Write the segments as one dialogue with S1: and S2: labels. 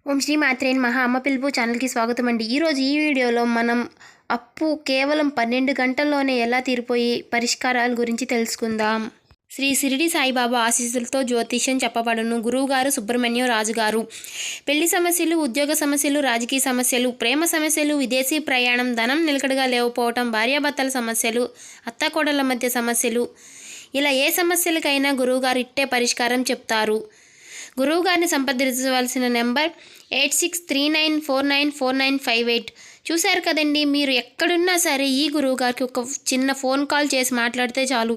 S1: ఓం శ్రీ మాత్రే నమః. అమ్మ పిలుపు ఛానల్కి స్వాగతం అండి. ఈరోజు ఈ వీడియోలో మనం అప్పు కేవలం 12 గంటల్లోనే ఎలా తీరిపోయి పరిష్కారాల గురించి తెలుసుకుందాం. శ్రీ షిరిడి సాయిబాబా ఆశీస్సులతో జ్యోతిష్యం చెప్పబడును. గురువుగారు సుబ్రహ్మణ్యం రాజు గారు. పెళ్లి సమస్యలు, ఉద్యోగ సమస్యలు, రాజకీయ సమస్యలు, ప్రేమ సమస్యలు, విదేశీ ప్రయాణం, ధనం నిలకడగా లేకపోవటం, భార్యాభర్తల సమస్యలు, అత్తాకోడళ్ళ మధ్య సమస్యలు, ఇలా ఏ సమస్యలకైనా గురువుగారు ఇట్టే పరిష్కారం చెప్తారు. గురువుగారిని సంప్రదించవలసిన నెంబర్ 8639494958. చూశారు కదండి, మీరు ఎక్కడున్నా సరే ఈ గురువుగారికి ఒక చిన్న ఫోన్ కాల్ చేసి మాట్లాడితే చాలు,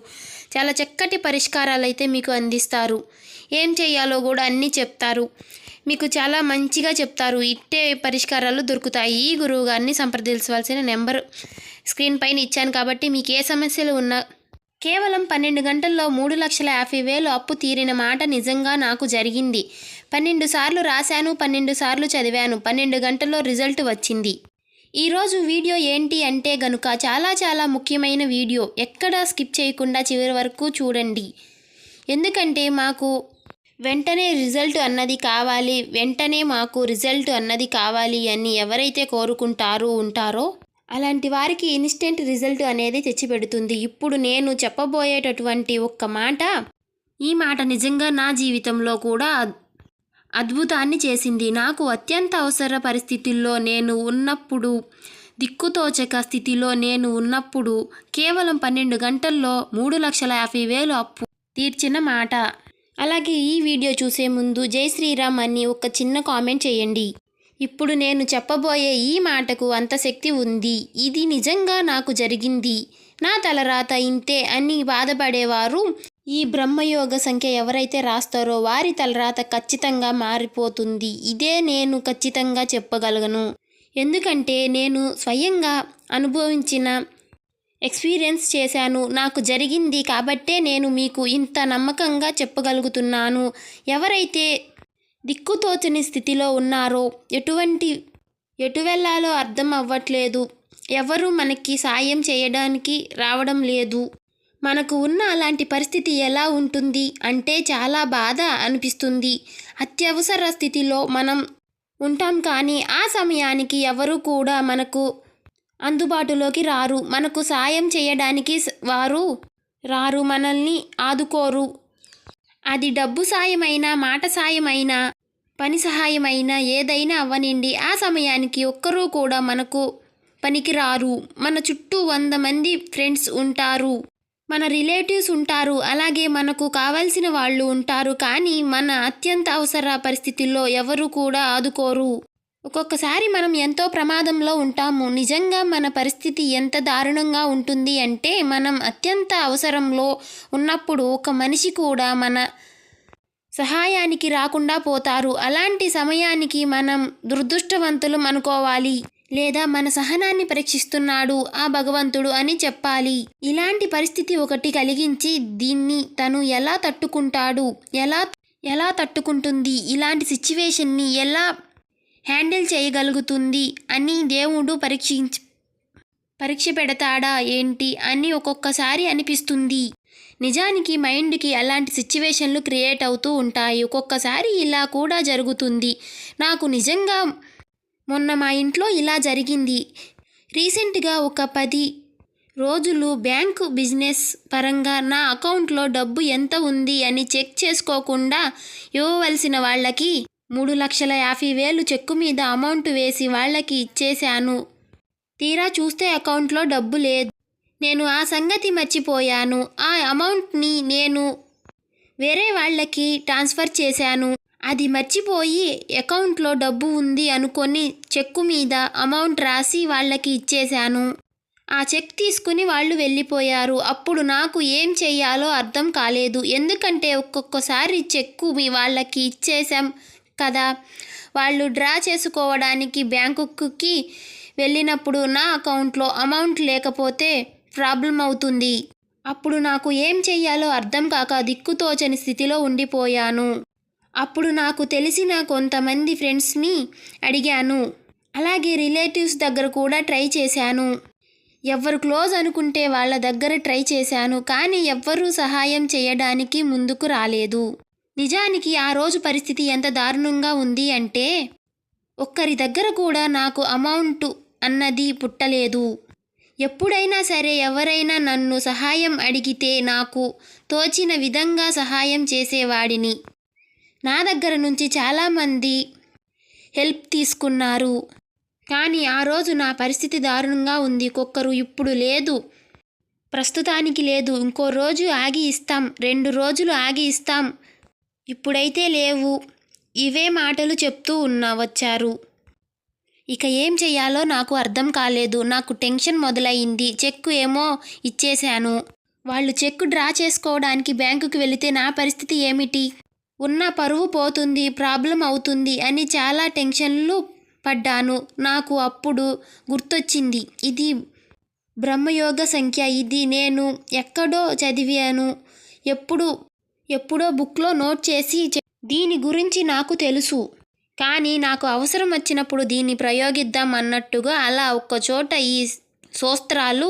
S1: చాలా చక్కటి పరిష్కారాలు అయితే మీకు అందిస్తారు. ఏం చేయాలో కూడా అన్నీ చెప్తారు, మీకు చాలా మంచిగా చెప్తారు. ఇట్టే పరిష్కారాలు దొరుకుతాయి. ఈ గురువుగారిని సంప్రదించవలసిన నెంబర్ స్క్రీన్ పైన ఇచ్చాను కాబట్టి మీకు ఏ సమస్యలు ఉన్నా కేవలం 12 గంటల్లో 3,50,000 అప్పు తీరిన మాట నిజంగా నాకు జరిగింది. 12 సార్లు రాశాను, 12 సార్లు చదివాను, 12 గంటల్లో రిజల్ట్ వచ్చింది. ఈరోజు వీడియో ఏంటి అంటే గనుక చాలా ముఖ్యమైన వీడియో. ఎక్కడా స్కిప్ చేయకుండా చివరి వరకు చూడండి. ఎందుకంటే మాకు వెంటనే రిజల్ట్ అన్నది కావాలి అని ఎవరైతే కోరుకుంటారో ఉంటారో అలాంటి వారికి ఇన్స్టెంట్ రిజల్ట్ అనేది తెచ్చిపెడుతుంది. ఇప్పుడు నేను చెప్పబోయేటటువంటి ఒక్క మాట, ఈ మాట నిజంగా నా జీవితంలో కూడా అద్భుతాన్ని చేసింది. నాకు అత్యంత అవసర పరిస్థితుల్లో నేను ఉన్నప్పుడు, దిక్కుతోచక స్థితిలో నేను ఉన్నప్పుడు కేవలం 12 గంటల్లో 3,50,000 అప్పు తీర్చిన మాట. అలాగే ఈ వీడియో చూసే ముందు జై శ్రీరామ్ అని ఒక చిన్న కామెంట్ చేయండి. ఇప్పుడు నేను చెప్పబోయే ఈ మాటకు అంత శక్తి ఉంది. ఇది నిజంగా నాకు జరిగింది, నా తలరాత ఇంతే అని బాధపడేవారు ఈ బ్రహ్మయోగ సంఖ్య ఎవరైతే రాస్తారో వారి తలరాత ఖచ్చితంగా మారిపోతుంది. ఇదే నేను ఖచ్చితంగా చెప్పగలను. ఎందుకంటే నేను స్వయంగా అనుభవించిన ఎక్స్పీరియన్స్ చేశాను, నాకు జరిగింది కాబట్టే నేను మీకు ఇంత నమ్మకంగా చెప్పగలుగుతున్నాను. ఎవరైతే దిక్కుతోచని స్థితిలో ఉన్నారో, ఎటు వెళ్ళాలో అర్థం అవ్వట్లేదు, ఎవరు మనకి సాయం చేయడానికి రావడం లేదు, మనకు ఉన్న అలాంటి పరిస్థితి ఎలా ఉంటుంది అంటే చాలా బాధ అనిపిస్తుంది. అత్యవసర స్థితిలో మనం ఉంటాం, కానీ ఆ సమయానికి ఎవరు కూడా మనకు అందుబాటులోకి రారు, మనకు సాయం చేయడానికి వారు రారు, మనల్ని ఆదుకోరు. అది డబ్బు సాయమైనా, మాట సాయమైనా, పని సహాయమైనా, ఏదైనా అవ్వనండి, ఆ సమయానికి ఒక్కరూ కూడా మనకు పనికిరారు. మన చుట్టూ 100 మంది ఫ్రెండ్స్ ఉంటారు, మన రిలేటివ్స్ ఉంటారు, అలాగే మనకు కావాల్సిన వాళ్ళు ఉంటారు, కానీ మన అత్యంత అవసర పరిస్థితుల్లో ఎవరు కూడా ఆదుకోరు. ఒక్కొక్కసారి మనం ఎంతో ప్రమాదంలో ఉంటాము. నిజంగా మన పరిస్థితి ఎంత దారుణంగా ఉంటుంది అంటే, మనం అత్యంత అవసరంలో ఉన్నప్పుడు ఒక మనిషి కూడా మన సహాయానికి రాకుండా పోతారు. అలాంటి సమయానికి మనం దురదృష్టవంతులం అనుకోవాలి, లేదా మన సహనాన్ని పరీక్షిస్తున్నాడు ఆ భగవంతుడు అని చెప్పాలి. ఇలాంటి పరిస్థితి ఒకటి కలిగించి దీన్ని తను ఎలా తట్టుకుంటాడు, ఎలా తట్టుకుంటుంది, ఇలాంటి సిచ్యువేషన్ని ఎలా హ్యాండిల్ చేయగలుగుతుంది అని దేవుడు పరీక్ష పెడతాడా ఏంటి అని ఒక్కొక్కసారి అనిపిస్తుంది. నిజానికి మైండ్కి అలాంటి సిచ్యువేషన్లు క్రియేట్ అవుతూ ఉంటాయి. ఒక్కొక్కసారి ఇలా కూడా జరుగుతుంది. నాకు నిజంగా మొన్న మా ఇంట్లో ఇలా జరిగింది. రీసెంట్గా ఒక 10 రోజులు బ్యాంకు బిజినెస్ పరంగా నా అకౌంట్లో డబ్బు ఎంత ఉంది అని చెక్ చేసుకోకుండా ఇవ్వవలసిన వాళ్ళకి 3,50,000 చెక్కు మీద అమౌంట్ వేసి వాళ్ళకి ఇచ్చేశాను. తీరా చూస్తే అకౌంట్లో డబ్బు లేదు. నేను ఆ సంగతి మర్చిపోయాను. ఆ అమౌంట్ని నేను వేరే వాళ్ళకి ట్రాన్స్ఫర్ చేశాను. అది మర్చిపోయి అకౌంట్లో డబ్బు ఉంది అనుకొని చెక్కు మీద అమౌంట్ రాసి వాళ్ళకి ఇచ్చేశాను. ఆ చెక్ తీసుకుని వాళ్ళు వెళ్ళిపోయారు. అప్పుడు నాకు ఏం చెయ్యాలో అర్థం కాలేదు. ఎందుకంటే ఒక్కొక్కసారి చెక్కు వాళ్ళకి ఇచ్చేసాం కదా, వాళ్ళు డ్రా చేసుకోవడానికి బ్యాంకుకి వెళ్ళినప్పుడు నా అకౌంట్లో అమౌంట్ లేకపోతే ప్రాబ్లం అవుతుంది. అప్పుడు నాకు ఏం చెయ్యాలో అర్థం కాక దిక్కుతోచని స్థితిలో ఉండిపోయాను. అప్పుడు నాకు తెలిసిన కొంతమంది ఫ్రెండ్స్ని అడిగాను, అలాగే రిలేటివ్స్ దగ్గర కూడా ట్రై చేశాను. ఎవరు క్లోజ్ అనుకుంటే వాళ్ళ దగ్గర ట్రై చేశాను, కానీ ఎవ్వరూ సహాయం చేయడానికి ముందుకు రాలేదు. నిజానికి ఆ రోజు పరిస్థితి ఎంత దారుణంగా ఉంది అంటే, ఒక్కరి దగ్గర కూడా నాకు అమౌంట్ అన్నది పుట్టలేదు. ఎప్పుడైనా సరే ఎవరైనా నన్ను సహాయం అడిగితే నాకు తోచిన విధంగా సహాయం చేసేవాడిని. నా దగ్గర నుంచి చాలామంది హెల్ప్ తీసుకున్నారు. కానీ ఆ రోజు నా పరిస్థితి దారుణంగా ఉంది. ఒక్కొక్కరు ఇప్పుడు లేదు, ప్రస్తుతానికి లేదు, ఇంకో రోజు ఆగి ఇస్తాం, 2 రోజులు ఆగి ఇస్తాం, ఇప్పుడైతే లేవు, ఇవే మాటలు చెప్తూ వచ్చారు. ఇక ఏం చెయ్యాలో నాకు అర్థం కాలేదు. నాకు టెన్షన్ మొదలయ్యింది. చెక్కు ఏమో ఇచ్చేశాను. వాళ్ళు చెక్కు డ్రా చేసుకోవడానికి బ్యాంకుకి వెళితే నా పరిస్థితి ఏమిటి? ఉన్న పరువు పోతుంది, ప్రాబ్లం అవుతుంది అని చాలా టెన్షన్లు పడ్డాను. నాకు అప్పుడు గుర్తొచ్చింది, ఇది బ్రహ్మయోగ సంఖ్య. ఇది నేను ఎక్కడో చదివాను, ఎప్పుడో బుక్లో నోట్ చేసి దీని గురించి నాకు తెలుసు. కానీ నాకు అవసరం వచ్చినప్పుడు దీన్ని ప్రయోగిద్దాం అన్నట్టుగా అలా ఒక్కచోట ఈ సూత్రాలు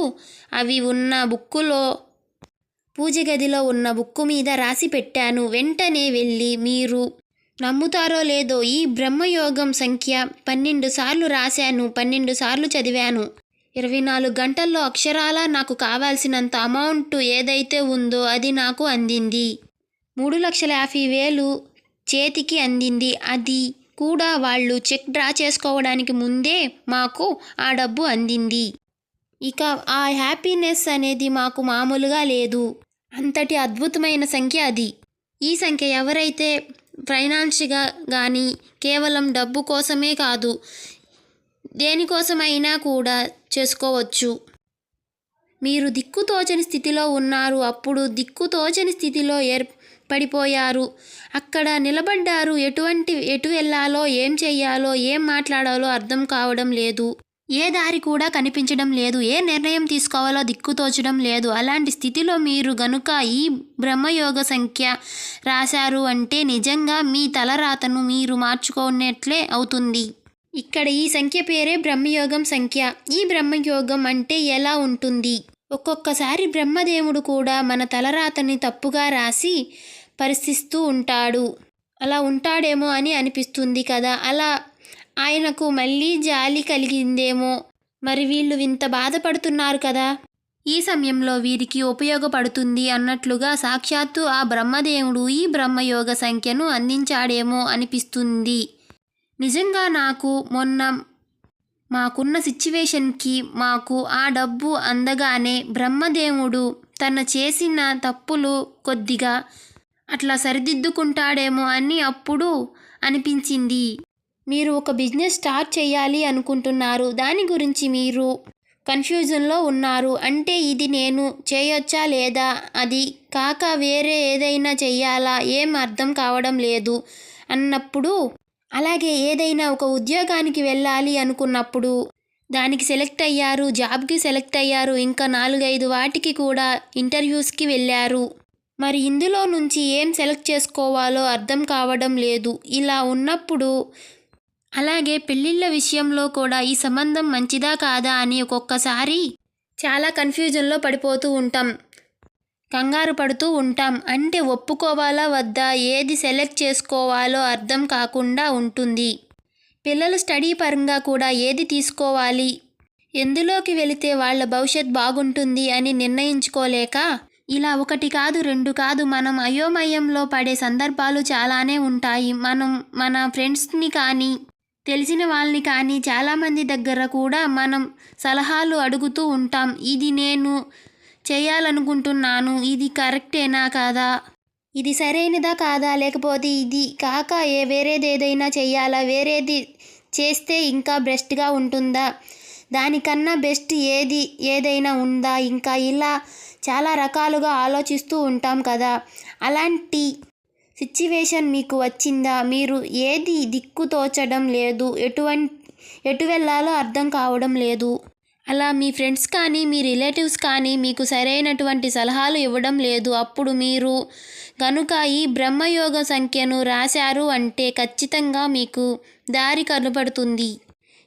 S1: అవి ఉన్న బుక్కులో, పూజ గదిలో ఉన్న బుక్కు మీద రాసి పెట్టాను. వెంటనే వెళ్ళి, మీరు నమ్ముతారో లేదో, ఈ బ్రహ్మయోగం సంఖ్య 12 సార్లు రాశాను, 12 సార్లు చదివాను. 24 గంటల్లో అక్షరాలా నాకు కావాల్సినంత అమౌంట్ ఏదైతే ఉందో అది నాకు అందింది. 3,50,000 చేతికి అందింది. అది కూడా వాళ్ళు చెక్ డ్రా చేసుకోవడానికి ముందే మాకు ఆ డబ్బు అందింది. ఇక ఆ హ్యాపీనెస్ అనేది మాకు మామూలుగా లేదు. అంతటి అద్భుతమైన సంఖ్య అది. ఈ సంఖ్య ఎవరైతే ఫైనాన్స్గా కానీ కేవలం డబ్బు కోసమే కాదు, దేనికోసమైనా కూడా చేసుకోవచ్చు. మీరు దిక్కుతోచని స్థితిలో ఉన్నారు. అప్పుడు దిక్కుతోచని స్థితిలో పడిపోయారు. అక్కడ నిలబడ్డారు. ఎటు వెళ్ళాలో, ఏం చెయ్యాలో, ఏం మాట్లాడాలో అర్థం కావడం లేదు. ఏ దారి కూడా కనిపించడం లేదు. ఏ నిర్ణయం తీసుకోవాలో దిక్కుతోచడం లేదు. అలాంటి స్థితిలో మీరు గనుక ఈ బ్రహ్మయోగ సంఖ్య రాశారు అంటే నిజంగా మీ తలరాతను మీరు మార్చుకున్నట్లే అవుతుంది. ఇక్కడ ఈ సంఖ్య పేరే బ్రహ్మయోగం సంఖ్య. ఈ బ్రహ్మయోగం అంటే ఎలా ఉంటుంది? ఒక్కొక్కసారి బ్రహ్మదేవుడు కూడా మన తలరాతని తప్పుగా రాసి పరిశీలిస్తూ ఉంటాడు. అలా ఉంటాడేమో అని అనిపిస్తుంది కదా. అలా ఆయనకు మళ్ళీ జాలి కలిగిందేమో. మరి వీళ్ళు ఇంత బాధపడుతున్నారు కదా, ఈ సమయంలో వీరికి ఉపయోగపడుతుంది అన్నట్లుగా సాక్షాత్తు ఆ బ్రహ్మదేవుడు ఈ బ్రహ్మయోగ సంఖ్యను అందించాడేమో అనిపిస్తుంది. నిజంగా నాకు మొన్న మాకున్న సిచ్యువేషన్కి మాకు ఆ డబ్బు అందగానే బ్రహ్మదేవుడు తన చేసిన తప్పులు కొద్దిగా అట్లా సరిదిద్దుకుంటాడేమో అని అప్పుడు అనిపించింది. మీరు ఒక బిజినెస్ స్టార్ట్ చేయాలి అనుకుంటున్నారు. దాని గురించి మీరు కన్ఫ్యూజన్లో ఉన్నారు. అంటే ఇది నేను చేయొచ్చా లేదా, అది కాక వేరే ఏదైనా చెయ్యాలా, ఏం అర్థం కావడం లేదు అన్నప్పుడు, అలాగే ఏదైనా ఒక ఉద్యోగానికి వెళ్ళాలి అనుకున్నప్పుడు దానికి సెలెక్ట్ అయ్యారు, జాబ్కి సెలెక్ట్ అయ్యారు, ఇంకా 4-5 వాటికి కూడా ఇంటర్వ్యూస్కి వెళ్ళారు. మరి ఇందులో నుంచి ఏం సెలెక్ట్ చేసుకోవాలో అర్థం కావడం లేదు. ఇలా ఉన్నప్పుడు, అలాగే పెళ్ళిళ్ళ విషయంలో కూడా ఈ సంబంధం మంచిదా కాదా అని ఒక్కొక్కసారి చాలా కన్ఫ్యూజన్లో పడిపోతూ ఉంటాం, కంగారు పడుతూ ఉంటాం. అంటే ఒప్పుకోవాలా వద్దా, ఏది సెలెక్ట్ చేసుకోవాలో అర్థం కాకుండా ఉంటుంది. పిల్లల స్టడీ పరంగా కూడా ఏది తీసుకోవాలి, ఎందులోకి వెళితే వాళ్ళ భవిష్యత్ బాగుంటుంది అని నిర్ణయించుకోలేక ఇలా 1 కాదు 2 కాదు మనం అయోమయంలో పడే సందర్భాలు చాలానే ఉంటాయి. మనం మన ఫ్రెండ్స్ని కానీ తెలిసిన వాళ్ళని కానీ చాలామంది దగ్గర కూడా మనం సలహాలు అడుగుతూ ఉంటాం. ఇది నేను చేయాలనుకుంటున్నాను, ఇది కరెక్టేనా కాదా, ఇది సరైనదా కాదా, లేకపోతే ఇది కాక వేరేది ఏదైనా చెయ్యాలా, వేరేది చేస్తే ఇంకా బెస్ట్గా ఉంటుందా, దానికన్నా బెస్ట్ ఏదైనా ఉందా, ఇంకా ఇలా చాలా రకాలుగా ఆలోచిస్తూ ఉంటాం కదా. అలాంటి సిచ్యువేషన్ మీకు వచ్చిందా? మీరు ఏది దిక్కు తోచడం లేదు, ఎటు వెళ్ళాలో అర్థం కావడం లేదు. అలా మీ ఫ్రెండ్స్ కానీ మీ రిలేటివ్స్ కానీ మీకు సరైనటువంటి సలహాలు ఇవ్వడం లేదు. అప్పుడు మీరు కనుక ఈ బ్రహ్మయోగ సంఖ్యను రాశారు అంటే ఖచ్చితంగా మీకు దారి కనబడుతుంది,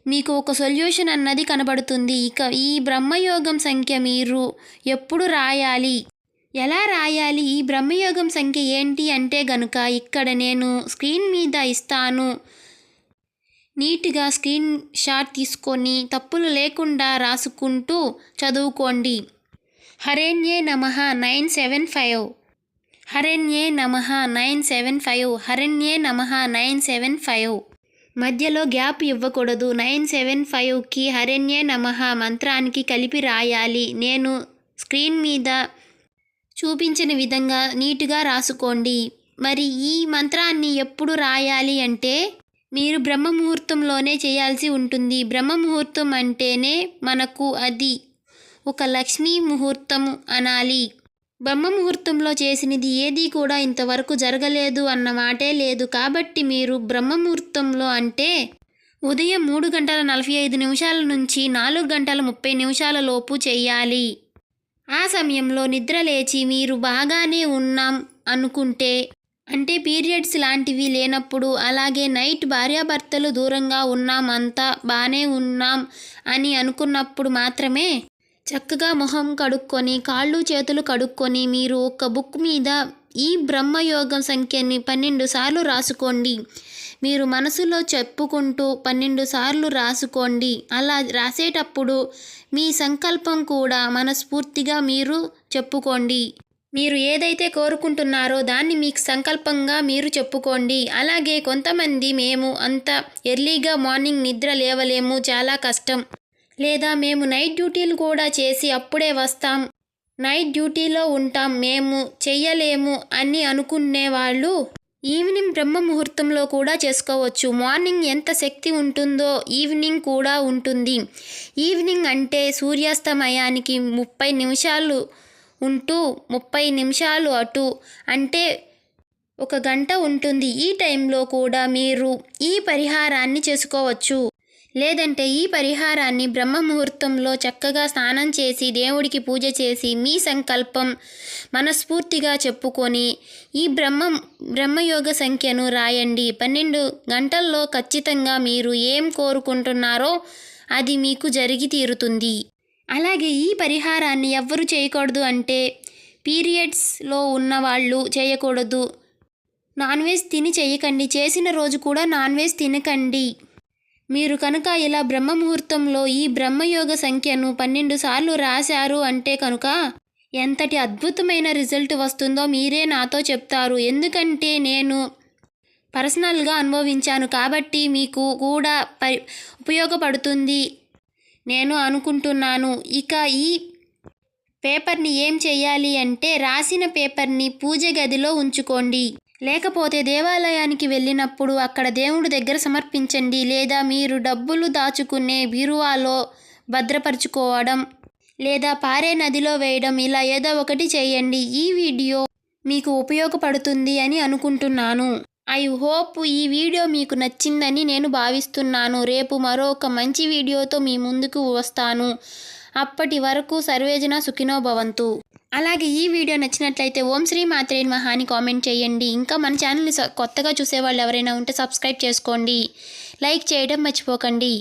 S1: మీకు ఒక సొల్యూషన్ అన్నది కనబడుతుంది. ఇక ఈ బ్రహ్మయోగం సంఖ్య మీరు ఎప్పుడు రాయాలి, ఎలా రాయాలి, ఈ బ్రహ్మయోగం సంఖ్య ఏంటి అంటే గనుక ఇక్కడ నేను స్క్రీన్ మీద ఇస్తాను. నీట్గా స్క్రీన్ షాట్ తీసుకొని తప్పులు లేకుండా రాసుకుంటూ చదువుకోండి. హరేణ్యే నమః 975 హరేణ్యే నమః 975 హరేణ్యే నమః 975 మధ్యలో గ్యాప్ ఇవ్వకూడదు. 975కి హరేణ్యే నమః మంత్రానికి కలిపి రాయాలి. నేను స్క్రీన్ మీద చూపించిన విధంగా నీట్గా రాసుకోండి. మరి ఈ మంత్రాన్ని ఎప్పుడు రాయాలి అంటే మీరు బ్రహ్మ ముహూర్తంలోనే చేయాల్సి ఉంటుంది. బ్రహ్మ ముహూర్తం అంటేనే మనకు అది ఒక లక్ష్మీ ముహూర్తం అనాలి. బ్రహ్మ ముహూర్తంలో చేసినది ఏదీ కూడా ఇంతవరకు జరగలేదు అన్న మాటే లేదు. కాబట్టి మీరు బ్రహ్మ ముహూర్తంలో అంటే ఉదయం 3:45 నుంచి 4:30 లోపు చేయాలి. ఆ సమయంలో నిద్ర లేచి మీరు బాగానే ఉన్నాం అనుకుంటే, అంటే పీరియడ్స్ లాంటివి లేనప్పుడు, అలాగే నైట్ భార్యాభర్తలు దూరంగా ఉన్నాం, అంతా బాగానే ఉన్నాం అని అనుకున్నప్పుడు మాత్రమే చక్కగా మొహం కడుక్కొని కాళ్ళు చేతులు కడుక్కొని మీరు ఒక బుక్ మీద ఈ బ్రహ్మయోగం సంఖ్యని 12 సార్లు రాసుకోండి. మీరు మనసులో చెప్పుకుంటూ 12 సార్లు రాసుకోండి. అలా రాసేటప్పుడు మీ సంకల్పం కూడా మనస్ఫూర్తిగా మీరు చెప్పుకోండి. మీరు ఏదైతే కోరుకుంటున్నారో దాన్ని మీకు సంకల్పంగా మీరు చెప్పుకోండి. అలాగే కొంతమంది మేము అంత ఎర్లీగా మార్నింగ్ నిద్ర లేవలేము, చాలా కష్టం, లేదా మేము నైట్ డ్యూటీలు కూడా చేసి అప్పుడే వస్తాం, నైట్ డ్యూటీలో ఉంటాం, మేము చెయ్యలేము అని అనుకునేవాళ్ళు ఈవినింగ్ బ్రహ్మ ముహూర్తంలో కూడా చేసుకోవచ్చు. మార్నింగ్ ఎంత శక్తి ఉంటుందో ఈవినింగ్ కూడా ఉంటుంది. ఈవినింగ్ అంటే సూర్యాస్తమయానికి 30 నిమిషాలు ఉంటూ 30 నిమిషాలు అటు అంటే 1 గంట ఉంటుంది. ఈ టైంలో కూడా మీరు ఈ పరిహారాన్ని చేసుకోవచ్చు. లేదంటే ఈ పరిహారాన్ని బ్రహ్మ ముహూర్తంలో చక్కగా స్నానం చేసి దేవుడికి పూజ చేసి మీ సంకల్పం మనస్ఫూర్తిగా చెప్పుకొని ఈ బ్రహ్మయోగ సంఖ్యను రాయండి. 12 గంటల్లో ఖచ్చితంగా మీరు ఏం కోరుకుంటున్నారో అది మీకు జరిగి తీరుతుంది. అలాగే ఈ పరిహారాన్ని ఎవ్వరు చేయకూడదు అంటే పీరియడ్స్లో ఉన్నవాళ్ళు చేయకూడదు. నాన్ వెజ్ తిని చేయకండి. చేసిన రోజు కూడా నాన్ వెజ్ తినకండి. మీరు కనుక ఇలా బ్రహ్మ ముహూర్తంలో ఈ బ్రహ్మయోగ సంఖ్యను 12 సార్లు రాశారు అంటే కనుక ఎంతటి అద్భుతమైన రిజల్ట్ వస్తుందో మీరే నాతో చెప్తారు. ఎందుకంటే నేను పర్సనల్గా అనుభవించాను కాబట్టి మీకు కూడా ఉపయోగపడుతుంది నేను అనుకుంటున్నాను. ఇక ఈ పేపర్ని ఏం చేయాలి అంటే రాసిన పేపర్ని పూజ గదిలో ఉంచుకోండి. లేకపోతే దేవాలయానికి వెళ్ళినప్పుడు అక్కడ దేవుడి దగ్గర సమర్పించండి. లేదా మీరు డబ్బులు దాచుకునే బీరువాలో భద్రపరుచుకోవడం, లేదా పారే నదిలో వేయడం, ఇలా ఏదో ఒకటి చేయండి. ఈ వీడియో మీకు ఉపయోగపడుతుంది అని అనుకుంటున్నాను. ఐ హోప్ ఈ వీడియో మీకు నచ్చిందని నేను భావిస్తున్నాను. రేపు మరొక మంచి వీడియోతో మీ ముందుకు వస్తాను. అప్పటి వరకు సర్వేజన సుఖినో భవంతు. అలాగే ఈ వీడియో నచ్చినట్లయితే ఓం శ్రీ మాత్రే నమః అని కామెంట్ చేయండి. ఇంకా మన ఛానల్ని కొత్తగా చూసేవాళ్ళు ఎవరైనా ఉంటే సబ్స్క్రైబ్ చేసుకోండి. లైక్ చేయడం మర్చిపోకండి.